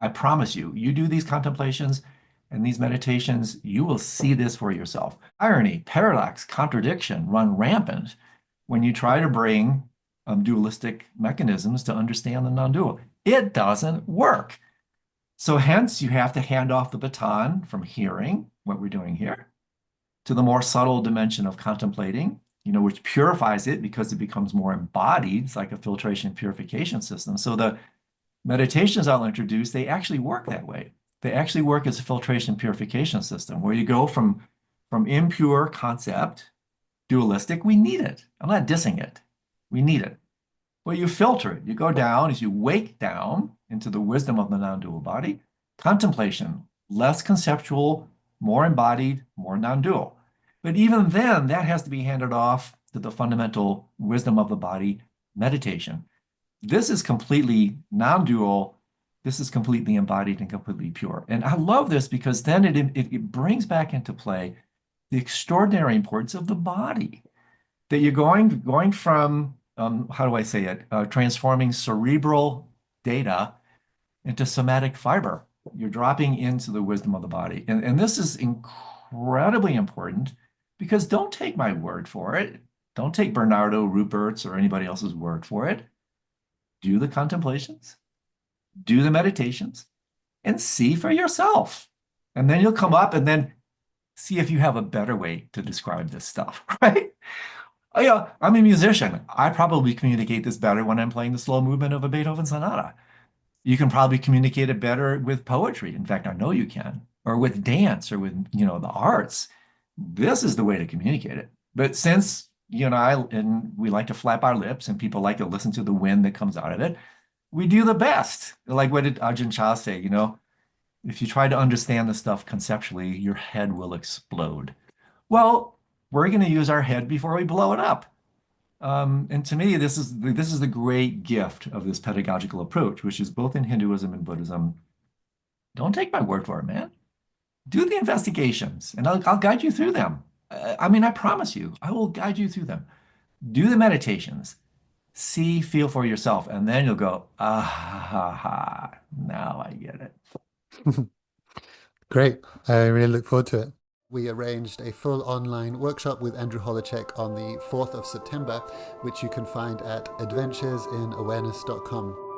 I promise you, you do these contemplations and these meditations, you will see this for yourself. Irony, paradox, contradiction run rampant when you try to bring dualistic mechanisms to understand the non-dual. It doesn't work. So hence, you have to hand off the baton from hearing what we're doing here to the more subtle dimension of contemplating, which purifies it because it becomes more embodied. It's like a filtration purification system. So the meditations I'll introduce, they actually work that way. They actually work as a filtration purification system where you go from impure concept, dualistic, we need it. I'm not dissing it. We need it. Well, you filter it. You go down as you wake down into the wisdom of the non-dual body. Contemplation, less conceptual, more embodied, more non-dual. But even then, that has to be handed off to the fundamental wisdom of the body, meditation. This is completely non-dual. This is completely embodied and completely pure. And I love this because then it brings back into play the extraordinary importance of the body. That you're going from, how do I say it, transforming cerebral data into somatic fiber. You're dropping into the wisdom of the body. And this is incredibly important because don't take my word for it. Don't take Bernardo Rupert's or anybody else's word for it. Do the contemplations, do the meditations, and see for yourself. And then you'll come up and then see if you have a better way to describe this stuff, right? Oh, yeah, I'm a musician. I probably communicate this better when I'm playing the slow movement of a Beethoven sonata. You can probably communicate it better with poetry. In fact, I know you can, or with dance or with, the arts. This is the way to communicate it. But since you and I, and we like to flap our lips and people like to listen to the wind that comes out of it, we do the best. Like what did Ajahn Chah say, if you try to understand the stuff conceptually, your head will explode. Well, we're going to use our head before we blow it up. And to me, this is the great gift of this pedagogical approach, which is both in Hinduism and Buddhism. Don't take my word for it, man. Do the investigations, and I'll guide you through them. I mean, I promise you, I will guide you through them. Do the meditations, see, feel for yourself, and then you'll go, ah, ha, ha, now I get it. Great. I really look forward to it. We arranged a full online workshop with Andrew Holecek on the 4th of September, which you can find at adventuresinawareness.com.